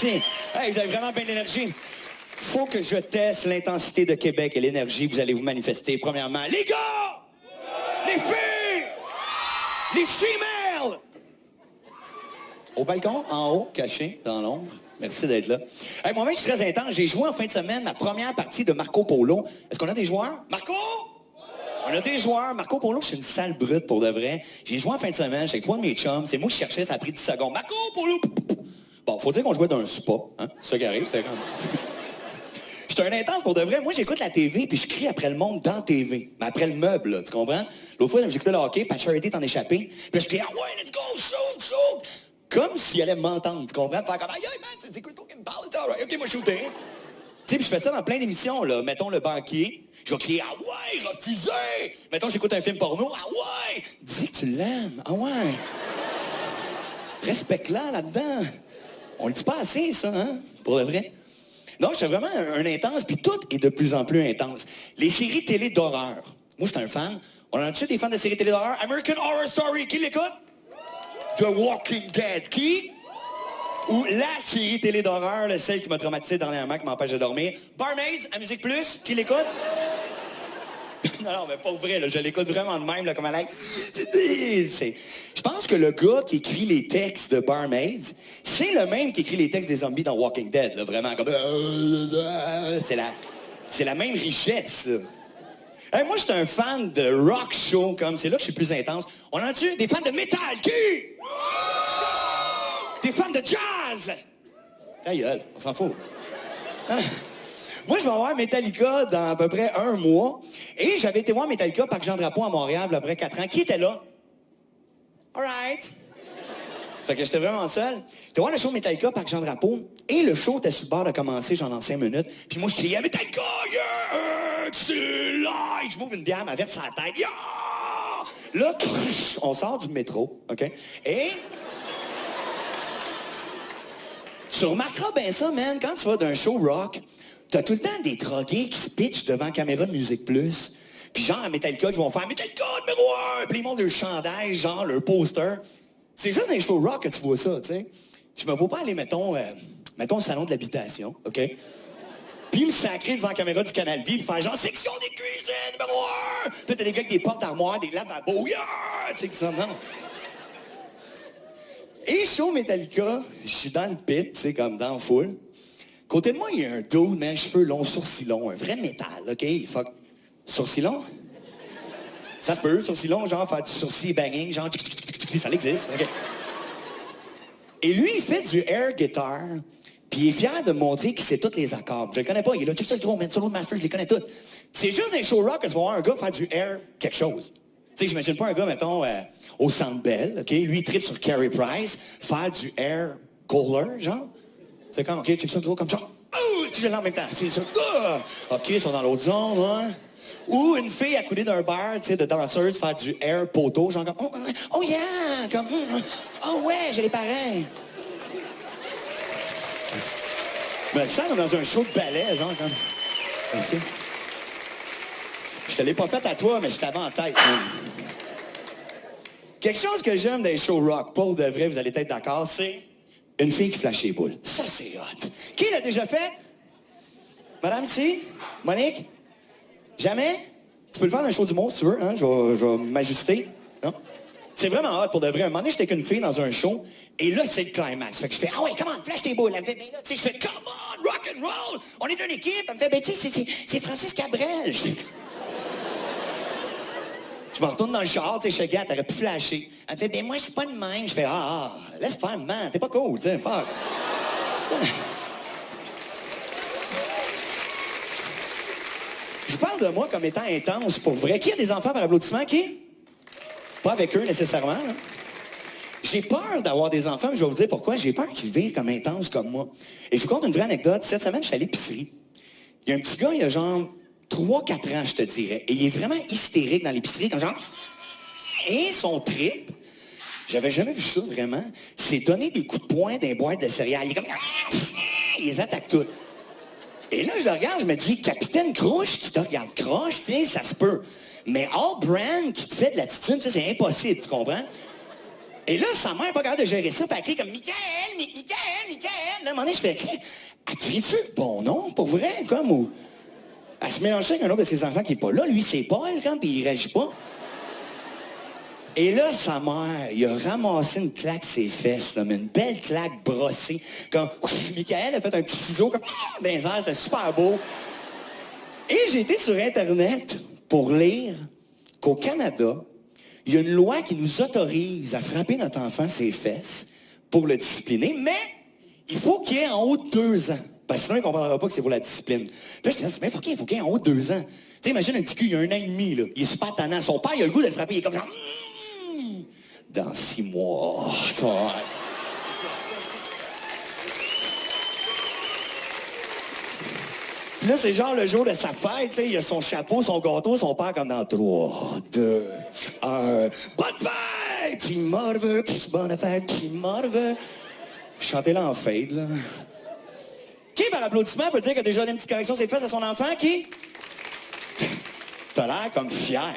Merci. Hey, vous avez vraiment bien de l'énergie. Faut que je teste l'intensité de Québec et l'énergie que vous allez vous manifester. Premièrement, les gars! Les filles! Les females! Au balcon, en haut, caché, dans l'ombre. Merci d'être là. Hey, moi-même, je suis très intense. J'ai joué en fin de semaine ma première partie de Marco Polo. Est-ce qu'on a des joueurs? Marco? On a des joueurs. Marco Polo, c'est une sale brute pour de vrai. J'ai joué en fin de semaine, j'ai avec trois de mes chums. C'est moi qui cherchais, ça a pris 10 secondes. Marco Polo! Bon, faut dire qu'on jouait dans un spa. Hein? C'est ça qui arrive, c'est quand même... J'étais un intense pour de vrai. Moi, j'écoute la TV, puis je crie après le monde dans la TV. Mais après le meuble, là, tu comprends? L'autre fois, j'écoutais le hockey, puis Charity t'en échappé. Puis je criais, ah ouais, let's go, shoot, shoot! Comme s'il allait m'entendre, tu comprends? Faire comme, aïe, man, c'est cool, qui me parle, right. OK, moi, shooter. Tu sais, puis je fais ça dans plein d'émissions, là. Mettons le banquier. Je vais crier, ah ouais, refusé! Mettons, j'écoute un film porno, ah ouais! Dis que tu l'aimes, ah ouais! Respecte-la là-dedans. On le dit pas assez, ça, hein? Pour de vrai. Non, je suis vraiment un intense, puis tout est de plus en plus intense. Les séries télé d'horreur. Moi, je suis un fan. On en a-tu des fans de séries télé d'horreur? American Horror Story, qui l'écoute? The Walking Dead, qui? Ou la série télé d'horreur, celle qui m'a traumatisé dernièrement, qui m'empêche de dormir. Barmaids, à Musique Plus, qui l'écoute? Non, mais pas vrai, là, je l'écoute vraiment de même, là, comme elle a... Je pense que le gars qui écrit les textes de Barmaids, c'est le même qui écrit les textes des zombies dans Walking Dead, là, vraiment, comme... C'est la même richesse, là. Hey, moi, je suis un fan de rock show, comme c'est là que je suis plus intense. On en a-tu des fans de métal? Qui? Des fans de jazz? Ta gueule, on s'en fout. Moi, je vais voir Metallica dans à peu près un mois. Et j'avais été voir Metallica Parc Jean-Drapeau à Montréal, il y a à peu près 4 ans. Qui était là? All right. Fait que j'étais vraiment seul. J'étais voir le show Metallica Parc Jean-Drapeau. Et le show était sur le bord de commencer, genre dans 5 minutes. Puis moi, je criais « Metallica, yeah! C'est live! » Je m'ouvre une bière, ma verse sur la tête. Yeah! Là, on sort du métro, OK? Et... tu remarqueras bien ça, man, quand tu vas d'un show rock... t'as tout le temps des drogués qui se pitchent devant la caméra de Musique Plus. Puis genre à Metallica, qui vont faire « Metallica numéro 1! » Puis ils montent leur chandail, genre leur poster. C'est juste dans les shows rock que tu vois ça, tu sais. Je me vois pas aller, mettons au salon de l'habitation, OK? Puis me sacrer devant la caméra du Canal Vie, puis faire genre « Section des cuisines numéro 1! » Puis là, t'as des gars avec des portes d'armoire, des lavabos, yeah! Tu sais, qui s'en vont. Et show Metallica, je suis dans le pit, tu sais, comme dans la foule. Côté de moi, il y a un dude, man, cheveux longs, sourcils longs, un vrai métal, OK? Fuck. Sourcils longs? Ça se peut, sourcils longs, genre faire du sourcil banging, genre... ça existe, OK? Et lui, il fait du air guitar, puis il est fier de montrer qu'il sait tous les accords. Je le connais pas, il est là, check ça le gros, man, solo de master, je les connais tous. C'est juste dans les show rock que tu vas voir un gars faire du air quelque chose. Tu sais, j'imagine pas un gars, mettons, au Centre Bell, OK? Lui, il tripe sur Carey Price, faire du air goaler, genre. C'est comme, OK, check ça gros comme ça. Oh, si je l'ai en même temps, c'est ça. OK, ils sont dans l'autre zone, hein. Ou une fille accoudée d'un bar, tu sais, de danseuse, faire du air poteau, genre comme, oh yeah, comme, oh ouais, j'ai les pareils. Me sens comme dans un show de ballet, genre, comme, merci. Je te l'ai pas fait à toi, mais je t'avais en tête. Quelque chose que j'aime des shows rock, pour de vrai, vous allez être d'accord, c'est une fille qui flash les boules. Ça, c'est hot. Qui l'a déjà fait? Madame, ici? Monique? Jamais? Tu peux le faire dans un show d'humour, si tu veux, hein? Je vais m'ajuster. Non? C'est vraiment hot, pour de vrai. Un moment donné, j'étais avec une fille dans un show, et là, c'est le climax. Fait que je fais, ah ouais, comment, flash tes boules. Elle me fait, mais là, tu sais, je fais, come on, rock and roll. On est une équipe. Elle me fait, ben, tu sais, c'est Francis Cabrel. Je me retourne dans le char, tu sais, je fais, gars, t'aurais pu flasher. Elle me fait, ben moi, je suis pas de même. Je fais, laisse faire, man, t'es pas cool, tu sais, fuck. Je parle de moi comme étant intense, pour vrai. Qui a des enfants par applaudissement, qui? Pas avec eux, nécessairement, là. J'ai peur d'avoir des enfants, mais je vais vous dire pourquoi. J'ai peur qu'ils vivent comme intenses comme moi. Et je vous conte une vraie anecdote. Cette semaine, je suis à l'épicerie. Il y a un petit gars, il a genre 3-4 ans, je te dirais. Et il est vraiment hystérique dans l'épicerie, comme genre... Et son trip, j'avais jamais vu ça vraiment, c'est donner des coups de poing dans les boîtes de céréales. Il est comme... Il les attaque toutes. Et là, je le regarde, je me dis, Capitaine Crouche qui te regarde croche, tu sais, ça se peut. Mais All Brand qui te fait de l'attitude, c'est impossible, tu comprends? Et là, sa mère n'est pas capable de gérer ça, puis elle crie comme « Michael, Michael, Michael! » Là, à un moment donné, je fais « Elle crie-tu le bon nom, pour vrai, comme, ou... » Elle se mélange avec un autre de ses enfants qui n'est pas là. Lui, c'est Paul, comme, puis il réagit pas. Et là, sa mère, il a ramassé une claque ses fesses, là, mais une belle claque brossée. Comme, Michael a fait un petit ciseau, comme, dans les airs, c'était super beau. Et j'ai été sur Internet pour lire qu'au Canada, il y a une loi qui nous autorise à frapper notre enfant ses fesses pour le discipliner, mais il faut qu'il ait en haut de 2 ans. Parce que sinon, il ne comprendra pas que c'est pour la discipline. Puis là, je dis, mais il faut qu'il ait en haut de 2 ans. Tu sais, imagine un petit cul, il a 1 an et demi, là. Il est super tannant. Son père, il a le goût de le frapper. Il est comme genre, dans 6 mois. Tu vois. Puis là, c'est genre le jour de sa fête, tu sais, il a son chapeau, son gâteau, son père comme dans 3, 2, 1. Bonne fête! Petit morveux, bonne fête, petit morveux. Chantez là en fade, là. Qui, par applaudissement, peut dire qu'il a déjà une petite correction sur ses fesses à son enfant? Qui? T'as l'air comme fier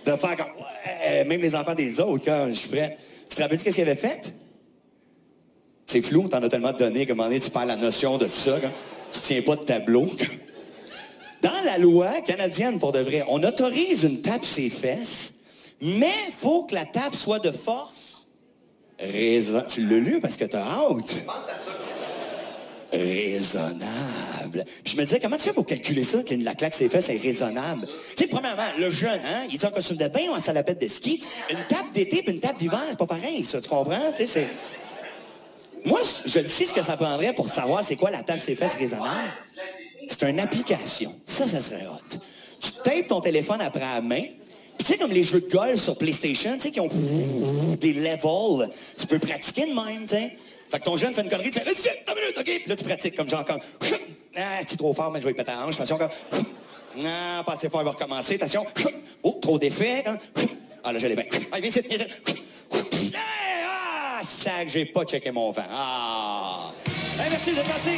de faire comme... Ouais, même les enfants des autres, quand je suis prêt. Tu te rappelles-tu qu'est-ce qu'il avait fait? C'est flou, t'en as tellement donné qu'à un moment donné, tu perds la notion de tout ça, quand tu tiens pas de tableau. Dans la loi canadienne, pour de vrai, on autorise une tape ses fesses, mais il faut que la tape soit de force. Tu l'as lu parce que t'as hâte. Raisonnable. Puis je me disais, comment tu fais pour calculer ça, que la claque ses fesses est raisonnable? Tu sais, premièrement, le jeune, hein, il est en costume de bain ou en salopette de ski. Une tape d'été puis une tape d'hiver, c'est pas pareil, ça, tu comprends? Tu sais, c'est... Moi, je sais ce que ça prendrait pour savoir c'est quoi la tape ses fesses raisonnable. C'est une application. Ça serait hot. Tu tapes ton téléphone après la main, puis tu sais, comme les jeux de golf sur PlayStation, tu sais, qui ont des levels, tu peux pratiquer de même, tu sais. Fait que ton jeune fait une connerie, tu fais « 10 minutes, OK? » Puis là, tu pratiques comme genre comme « Ah, c'est trop fort, mais je vais y péter la hanche. Attention, comme « Ah, pas assez fort, il va recommencer. Attention. Oh, trop d'effet. Ah, là, je l'ai bien. Ah, viens ici, viens ici. Ah, sac, j'ai pas checké mon vent. Ah. Hey, merci, c'est parti.